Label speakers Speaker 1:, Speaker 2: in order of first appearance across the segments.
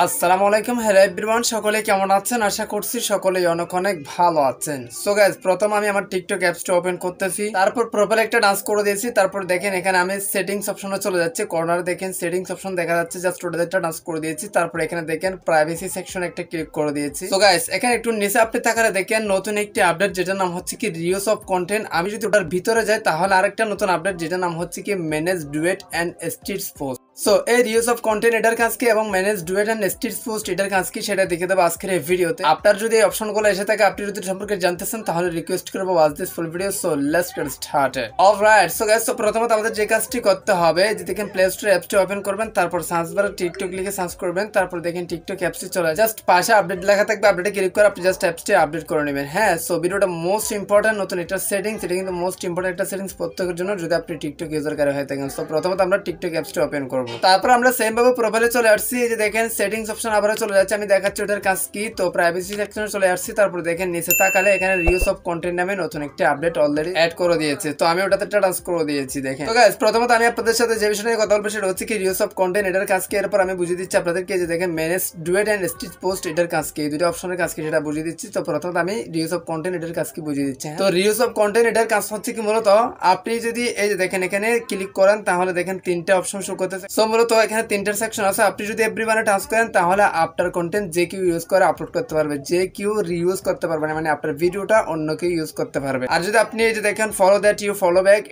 Speaker 1: আসসালামু আলাইকুম, hello everyone, সকলে কেমন আছেন? আশা করছি সকলেই অনেক অনেক ভালো আছেন। সো গাইস, প্রথম আমি আমার টিকটক অ্যাপসটা ওপেন করতেছি, তারপর প্রোফাইলে একটা ডান্স করে দিয়েছি। তারপর দেখেন এখানে আমি সেটিংস অপশনে চলে যাচ্ছে, কর্নারে দেখেন সেটিংস অপশন দেখা যাচ্ছে, জাস্ট ওটাতে একটা ডান্স করে দিয়েছি। তারপর এখানে দেখেন প্রাইভেসি সেকশনে একটা ক্লিক করে দিয়েছি। সো গাইস, এখানে একটু নিচে আপনি তাকালে দেখেন নতুন একটি আপডেট, যেটার নাম হচ্ছে কি রিউজ অফ কন্টেন্ট। আমি যদি ওটার ভিতরে যাই তাহলে আরেকটা নতুন আপডেট, যেটার নাম হচ্ছে কি manage duet and streets post. So এই রিউজ অফ কন্টেন্ট এটার কাজ কি এবং manage duet and streets post এটার কাজ কি সেটা দেখে দেবো আজকের এই ভিডিওতে। আপনার যদি এই অপশনগুলো এসে থাকে, আপনি যদি সম্পর্কে জানতেছেন, তাহলে রিকোয়েস্ট করবো watch this full video. So let's get started. Alright, so guys, প্রথমত আমাদের যে কাজটি করতে হবে, যে দেখেন প্লে স্টোর অ্যাপসটি ওপেন করবেন, তারপর সার্চ বারে টিকটক লিখে সার্চ করবেন, তারপর দেখেন টিকটক অ্যাপসটি চলে জাস্ট পাশে আপডেট লেখা থাকবে, আপডেটে ক্লিক করে আপনি জাস্ট অ্যাপসটি আপডেট করে নেবেন। হ্যাঁ, সো ভিডিওটা মোস্ট ইম্পর্টেন্ট, নতুন একটা সেটিংস, এটা কিন্তু মোস্ট ইম্পর্টেন্ট একটা সেটিংস প্রত্যেকের জন্য যদি আপনি টিকটক ইউজার করে হয়ে থাকেন। সো প্রথমত আমরা টিকটক অ্যাপসটি ওপেন করবো, তারপর আমরা সেম ভাবে প্রোফাইলে চলে আসছি। এই যে দেখেন সেটিংস অপশন আবারও চলে যাচ্ছে, আমি দেখাচ্ছি ওটার কাজ কি। তো প্রাইভেসি সেকশনে চলে আসছি, তারপর দেখেন নিচে তাকালে এখানে রিউজ অফ কন্টেন্ট নামে নতুন একটি আপডেট অলরেডি অ্যাড করে দিয়েছে। তো আমি ওটাতে ট্রান্স করে দিয়েছি। দেখেন তো গাইস, প্রথমত আমি আপনাদের সাথে যে বিষয় নিয়ে কথা বলবো সেটা হচ্ছে কি রিউজ অফ কন্টেন্ট এটার কাজ কি। এরপর আমি বুঝিয়ে দিচ্ছি আপনাদেরকে, যে দেখেন manage duet and stitch post এটার কাজ কি, এই দুটো অপশনের কাজ কি সেটা বুঝিয়ে দিচ্ছি। তো প্রথমত আমি রিউজ অফ কন্টেন্ট এটার কাজ কি বুঝিয়ে দিচ্ছি। তো রিউজ অফ কন্টেন্ট এটার কাজ হচ্ছে কি, মূলত আপনি যদি এই যে দেখেন এখানে ক্লিক করেন, তাহলে দেখেন তিনটা অপশন শো করতেছে। সো মূলত এখানে তিনটা সেকশন আছে। আপনি যদি এভরিওয়ানে টাচ করেন, তাহলে আপনার কন্টেন্ট যে কেউ ইউজ করে আপলোড করতে পারবে, যে কেউ রিউজ করতে পারবে না, মানে আপনার ভিডিওটা অন্য কেউ ইউজ করতে পারবে। আর যদি আপনি এই যে দেখেন follow that you follow back,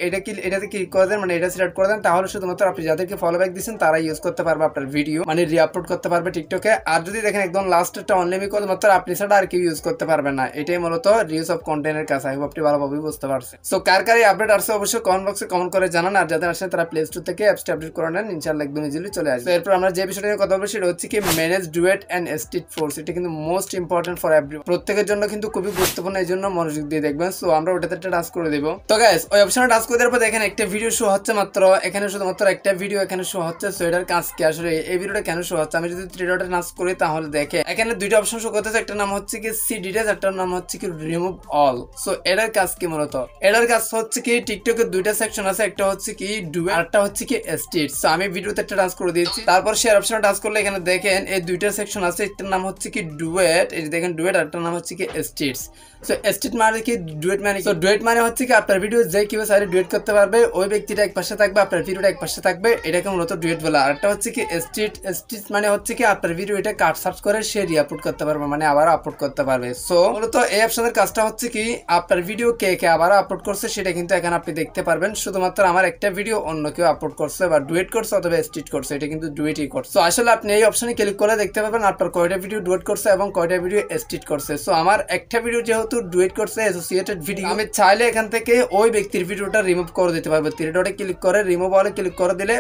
Speaker 1: এটাতে ক্লিক করে দেন, মানে এটা সিলেক্ট করে দেন, তাহলে শুধুমাত্র আপনি যাদেরকে ফলো ব্যাক দিচ্ছেন তারা ইউজ করতে পারবে আপনার ভিডিও, মানে রি আপলোড করতে পারবে টিকটকে। আর যদি দেখেন একদম লাস্টটা অনলি করে মাত্র আপনি ছাড়া আর কেউ ইউজ করতে পারবে না। এটাই মূলত রিউজ অফ কন্টেন্টের কাজ। আই হোপ আপনি ভালোভাবে বুঝতে পারছেন। সো কার কার এই আপডেট আসছে অবশ্যই কমেন্ট বক্সে কমেন্ট করে জানান। আর যাদের আসেন তারা প্লে স্টোর থেকে অ্যাপসটি আপডেট করে নেন, ইনশাআল্লাহ একদম ইজিলি চলে আসবে। এরপর আমরা যে বিষয়টা নিয়ে কথা বলবো সেটা হচ্ছে কি manage duet and street force. এটা কিন্তু মোস্ট ইম্পর্টেন্ট ফর এভরি, প্রত্যেকের জন্য কিন্তু খুবই গুরুত্বপূর্ণ, এই জন্য মনোযোগ দিয়ে দেখবেন। সো আমরা ওটাতে একটা টাচ করে দেবো। তো গাইস, ওই অপশনে টাচ করে দেওয়ার পর দেখেন একটা ভিডিও শো হচ্ছে মাত্র, এখানে শুধুমাত্র একটা ভিডিও এখানে শো হচ্ছে। সো এটার কাজ কি, আসলে এই ভিডিওটা কেন শো হচ্ছে? আমি যদি থ্রি ডটে টাচ করি তাহলে দেখে এখানে দুইটা অপশন শো করতেছে, একটা নাম হচ্ছে কি সি ডিটেলস, একটার নাম হচ্ছে কি রিমুভ অল। সো এটার কাজ কি, মূলত এটার কাজ হচ্ছে কি টিকটকের দুইটা সেকশন আছে, একটা হচ্ছে কি ডুয়েট আর একটা হচ্ছে কি স্ট্রিট। সো আমি ভিডিওতে একটা টাচ করে দিয়েছি, তারপর শেয়ার অপশনে টাচ করলে এখানে দেখেন এই দুইটা সেকশন আছে, একটার নাম হচ্ছে কি ডুয়েট, এই যে দেখেন ডুয়েট, আর একটার নাম হচ্ছে কি স্ট্রিটস। সো স্ট্রিট মানে কি, ডুয়েট মানে কি? ডুয়েট মানে হচ্ছে কি আপনার ভিডিও যে কেউ সাইডে ডুয়েট করতে পারবে, ওই ব্যক্তিটা এক পাশে থাকবে, আপনার ভিডিওটা এক পাশে থাকবে, এটাকে মূলত ডুয়েট বলে। আর একটা হচ্ছে কি স্ট্রিট, স্ট্রিট মানে হচ্ছে কি আপনার ভিডিও এটা কাট সার্চ করে সে রি আপলোড করতে পারবে, মানে আবার আপলোড করতে পারবে। সো মূলত এই অপশনের কাজটা হচ্ছে কি আপনার ভিডিও কে কে আবার আপলোড করছে সেটা কিন্তু এখানে আপনি দেখতে পারবেন। শুধুমাত্র আমার একটা ভিডিও অন্য কেউ আপলোড করছে বা ডুয়েট করছে অথবা স্ট্রিট করছে, এটা কিন্তু ডুয়েটই করছে। সো আসলে আপনি এই অপশনে ক্লিক করে দেখতে পারবেন আপনার কয়টা ভিডিও ডুয়েট করছে এবং কয়টা ভিডিও স্ট্রিট করছে। সো আমার একটা ভিডিও যেহেতু ডুয়েট করছে অ্যাসোসিয়েটেড ভিডিও, আমি চাইলে এখান থেকে ওই ব্যক্তির ভিডিওটা রিমুভ করে দিতে পারবো। থ্রি ডটে ক্লিক করে রিমুভ অলে ক্লিক করে দিলে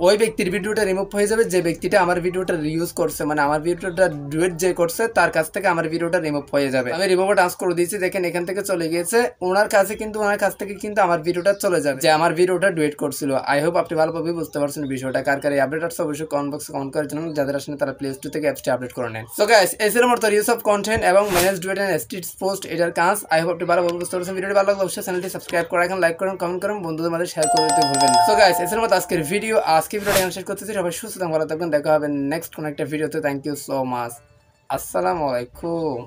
Speaker 1: ওই ব্যক্তির ভিডিওটা রিমুভ হয়ে যাবে, যে ব্যক্তিটা আমার ভিডিওটা রিউজ করছে, মানে আমার ভিডিওটা ডুয়েট যে করছে তার কাছ থেকে আমার ভিডিওটা রিমুভ হয়ে যাবে। আমি রিমুভ টাচ করে দিয়েছি, দেখেন এখান থেকে চলে গিয়েছে ওনার কাছে, কিন্তু ওনার কাছ থেকে কিন্তু আমার ভিডিওটা চলে যাবে যে আমার ভিডিওটা ডুয়েট করছিল। আই হোপ আপনি ভালোভাবে বুঝতে পারছেন বিষয়টা। কার কার এই আপডেট আসছে অবশ্যই কমেন্ট বক্সে কমেন্ট করে জানান, যাদের আসলে তারা প্লে স্টোর থেকে অ্যাপসটি আপডেট করে নেন। সো গাইস, এই ছিল মূলত রিউজ অফ কন্টেন্ট এবং manage duet and street post এটার কাজ। আই হোপ আপনি ভালোভাবে বুঝতে পারছেন। ভিডিওটি ভালো লাগলে অবশ্যই চ্যানেলটি সাবস্ক্রাইব করে রাখেন, লাইক করুন, কমেন্ট করুন, বন্ধুদের মাঝে শেয়ার করে দিতে ভুলবেন না। সো গাইস, এই ছিল মতো আজকের ভিডিও। আজকে ভিডিওটা শেষ করতেছি। সবাই সুস্থ থাকুন, ভালো থাকবেন, দেখা হবে নেক্সট কোন একটা ভিডিওতে। Thank you so much. আসসালামু আলাইকুম।